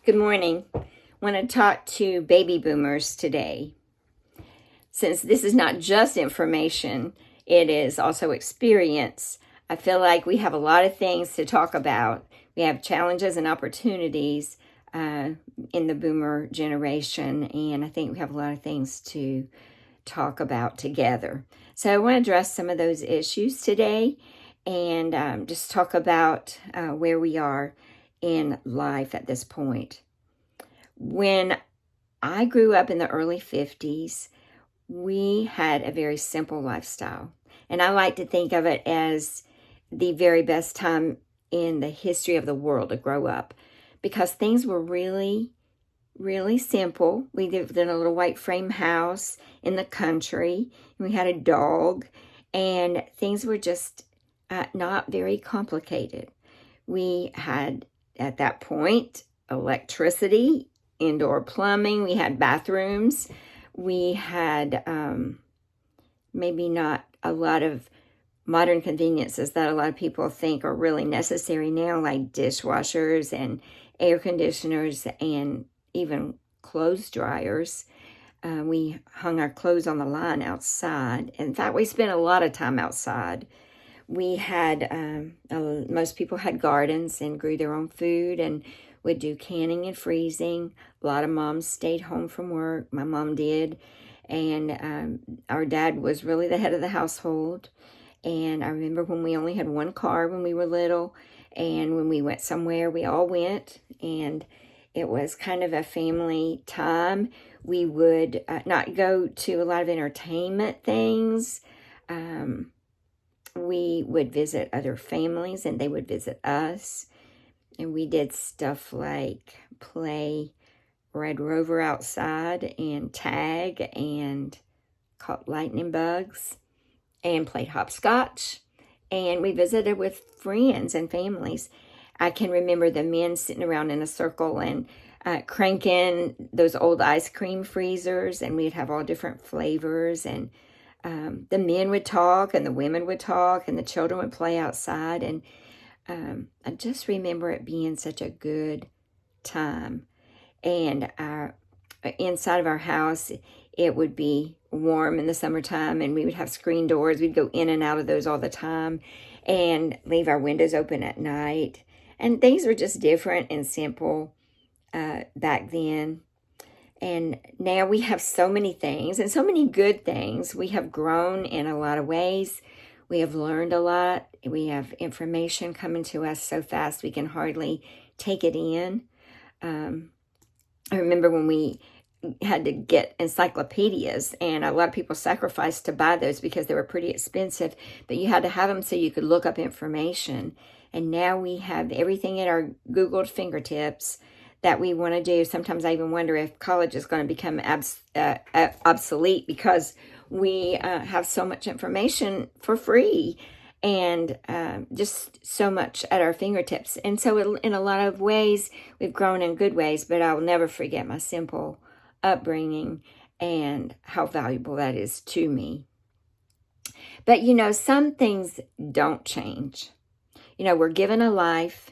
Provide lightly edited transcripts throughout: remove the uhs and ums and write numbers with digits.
Good morning. I want to talk to baby boomers today. Since this is not just information, it is also experience. I feel like we have a lot of things to talk about. We have challenges and opportunities in the boomer generation, and I think we have a lot of things to talk about together. So I want to address some of those issues today and just talk about where we are in life at this point. When I grew up in the early 50s, we had a very simple lifestyle. And I like to think of it as the very best time in the history of the world to grow up because things were really, really simple. We lived in a little white frame house in the country. And we had a dog, and things were just not very complicated. We had, at that point, electricity, indoor plumbing, we had bathrooms, we had maybe not a lot of modern conveniences that a lot of people think are really necessary now, like dishwashers and air conditioners and even clothes dryers. We hung our clothes on the line outside. In fact, we spent a lot of time outside. We had, most people had gardens and grew their own food and would do canning and freezing. A lot of moms stayed home from work. My mom did. And our dad was really the head of the household. And I remember when we only had one car when we were little. And when we went somewhere, we all went. And it was kind of a family time. We would not go to a lot of entertainment things. We would visit other families and they would visit us. And we did stuff like play Red Rover outside and tag and caught lightning bugs and played hopscotch. And we visited with friends and families. I can remember the men sitting around in a circle and cranking those old ice cream freezers, and we'd have all different flavors, and the men would talk and the women would talk and the children would play outside. And I just remember it being such a good time. And inside of our house, it would be warm in the summertime, and we would have screen doors. We'd go in and out of those all the time and leave our windows open at night. And things were just different and simple back then. And now we have so many things and so many good things. We have grown in a lot of ways. We have learned a lot. We have information coming to us so fast we can hardly take it in. I remember when we had to get encyclopedias, and a lot of people sacrificed to buy those because they were pretty expensive, but you had to have them so you could look up information. And now we have everything at our Googled fingertips that we want to do. Sometimes I even wonder if college is going to become obsolete because we have so much information for free and just so much at our fingertips. And so in a lot of ways, we've grown in good ways, but I'll never forget my simple upbringing and how valuable that is to me. But, some things don't change. We're given a life.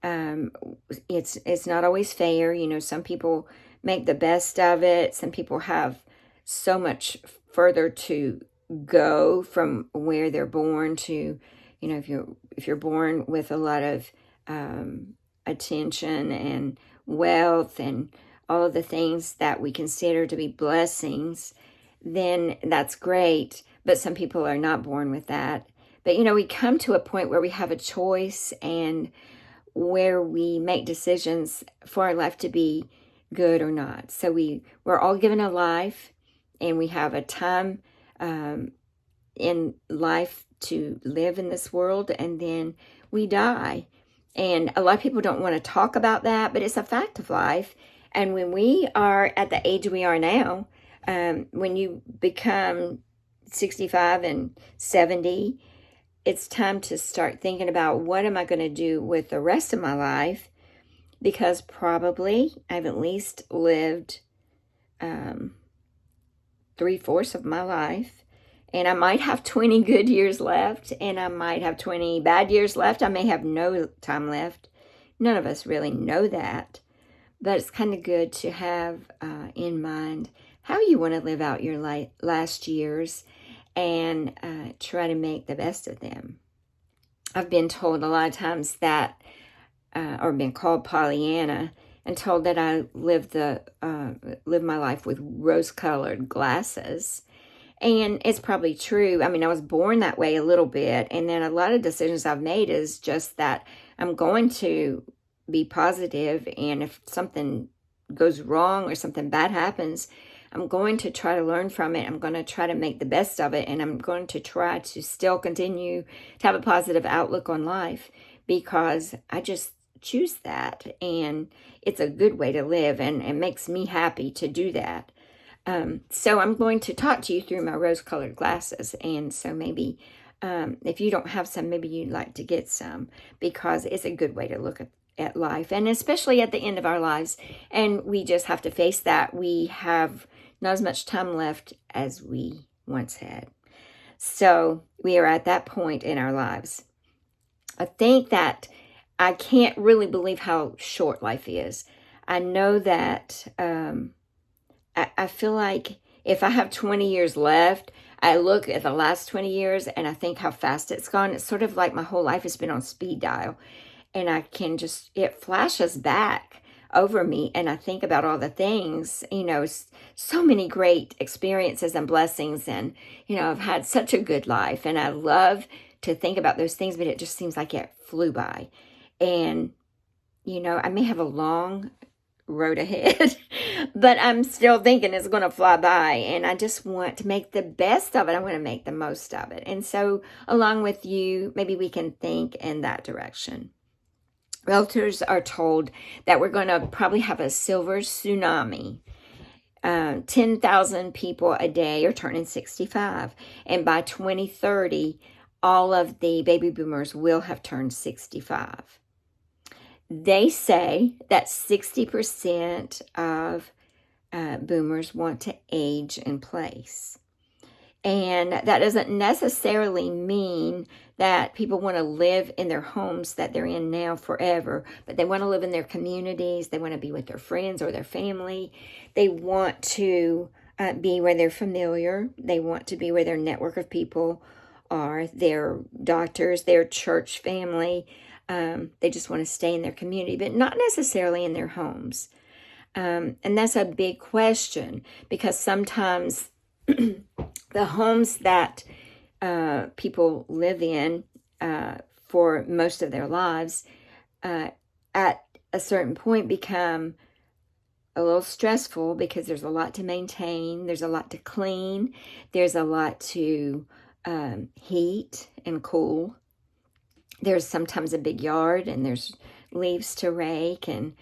It's not always fair. Some people make the best of it. Some people have so much further to go from where they're born to, if you're born with a lot of attention and wealth and all of the things that we consider to be blessings, then that's great. But some people are not born with that. But, we come to a point where we have a choice and where we make decisions for our life to be good or not. So we're all given a life, and we have a time in life to live in this world, and then we die. And a lot of people don't want to talk about that, but it's a fact of life. And when we are at the age we are now, when you become 65 and 70, it's time to start thinking about what am I going to do with the rest of my life, because probably I've at least lived 3/4 of my life, and I might have 20 good years left, and I might have 20 bad years left. I may have no time left. None of us really know that. but it's kind of good to have in mind how you want to live out your last years and try to make the best of them. I've been told a lot of times that, or been called Pollyanna, and told that I live my life with rose-colored glasses. And it's probably true. I mean, I was born that way a little bit, and then a lot of decisions I've made is just that I'm going to be positive, and if something goes wrong or something bad happens, I'm going to try to learn from it. I'm going to try to make the best of it, and I'm going to try to still continue to have a positive outlook on life, because I just choose that, and it's a good way to live, and it makes me happy to do that. So I'm going to talk to you through my rose-colored glasses, and so maybe if you don't have some, maybe you'd like to get some, because it's a good way to look at life, and especially at the end of our lives, and we just have to face that we have not as much time left as we once had. So we are at that point in our lives. I think that I can't really believe how short life is. I know that I feel like if I have 20 years left, I look at the last 20 years and I think how fast it's gone. It's sort of like my whole life has been on speed dial. And I can just, it flashes back over me, and I think about all the things, so many great experiences and blessings. And, I've had such a good life, and I love to think about those things, but it just seems like it flew by. And, I may have a long road ahead, but I'm still thinking it's going to fly by, and I just want to make the best of it. I want to make the most of it. And so along with you, maybe we can think in that direction. Realtors are told that we're going to probably have a silver tsunami. 10,000 people a day are turning 65. And by 2030, all of the baby boomers will have turned 65. They say that 60% of boomers want to age in place. And that doesn't necessarily mean that people want to live in their homes that they're in now forever, but they want to live in their communities. They want to be with their friends or their family. They want to be where they're familiar. They want to be where their network of people are, their doctors, their church family. They just want to stay in their community, but not necessarily in their homes. And that's a big question, because sometimes the homes that people live in for most of their lives at a certain point become a little stressful, because there's a lot to maintain, there's a lot to clean, there's a lot to heat and cool. There's sometimes a big yard, and there's leaves to rake, and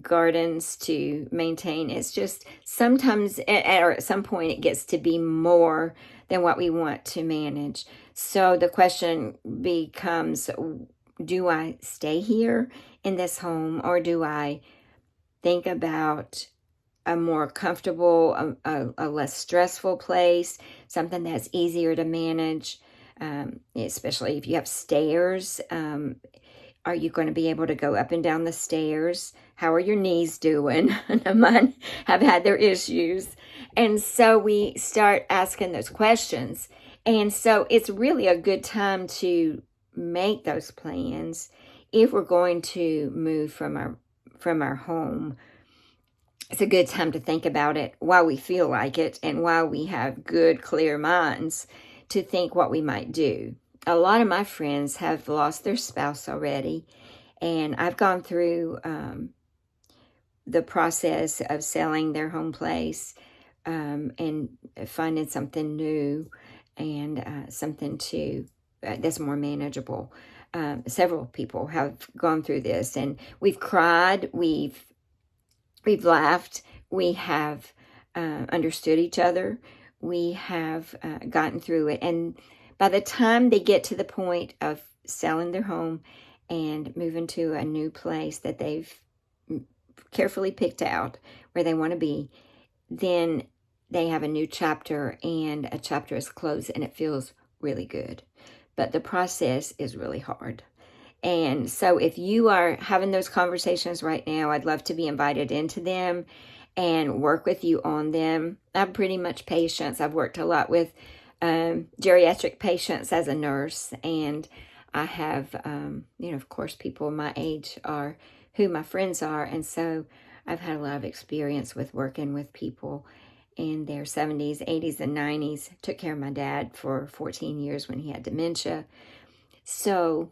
gardens to maintain. It's just sometimes at some point it gets to be more than what we want to manage. So the question becomes, do I stay here in this home, or do I think about a more comfortable, a less stressful place, something that's easier to manage, especially if you have stairs? Are you going to be able to go up and down the stairs? How are your knees doing? Mine have had their issues. And so we start asking those questions. And so it's really a good time to make those plans if we're going to move from our home. It's a good time to think about it while we feel like it, and while we have good, clear minds to think what we might do. A lot of my friends have lost their spouse already, and I've gone through the process of selling their home place and finding something new and something that's more manageable. Several people have gone through this, and we've cried, we've laughed, we have understood each other, we have gotten through it, and by the time they get to the point of selling their home and moving to a new place that they've carefully picked out where they want to be, then they have a new chapter, and a chapter is closed, and it feels really good. But the process is really hard. And so if you are having those conversations right now, I'd love to be invited into them and work with you on them. I'm pretty much patients. I've worked a lot with geriatric patients as a nurse, and I have, of course, people my age are who my friends are, and so I've had a lot of experience with working with people in their 70s, 80s, and 90s. Took care of my dad for 14 years when he had dementia. So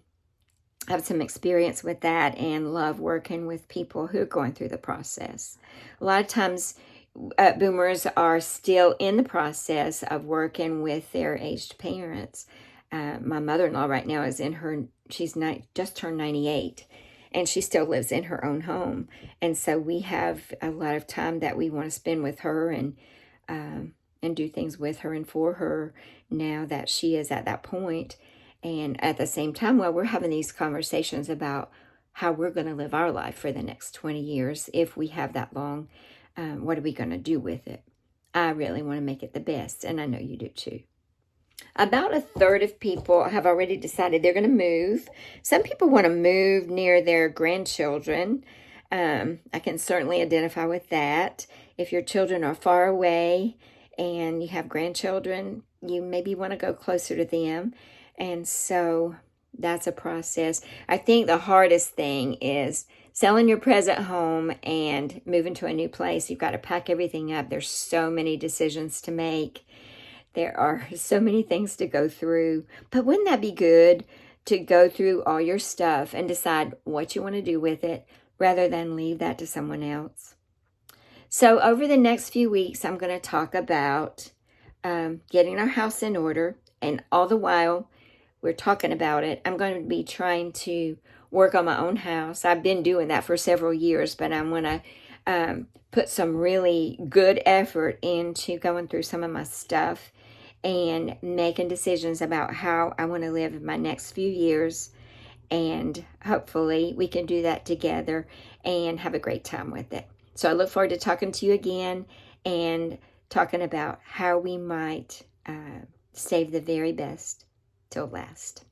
I have some experience with that and love working with people who are going through the process. A lot of times, boomers are still in the process of working with their aged parents. My mother-in-law right now is she's just turned 98, and she still lives in her own home. And so we have a lot of time that we want to spend with her and do things with her and for her now that she is at that point. And at the same time, while we're having these conversations about how we're going to live our life for the next 20 years, if we have that long, what are we going to do with it? I really want to make it the best, and I know you do too. About a third of people have already decided they're going to move. Some people want to move near their grandchildren. I can certainly identify with that. If your children are far away and you have grandchildren, you maybe want to go closer to them. And so that's a process. I think the hardest thing is selling your present home and moving to a new place. You've got to pack everything up. There's so many decisions to make. There are so many things to go through. But wouldn't that be good to go through all your stuff and decide what you want to do with it rather than leave that to someone else? So over the next few weeks, I'm going to talk about getting our house in order. And all the while we're talking about it, I'm going to be trying to work on my own house. I've been doing that for several years, but I'm going to put some really good effort into going through some of my stuff and making decisions about how I want to live my next few years. And hopefully we can do that together and have a great time with it. So I look forward to talking to you again and talking about how we might save the very best till last.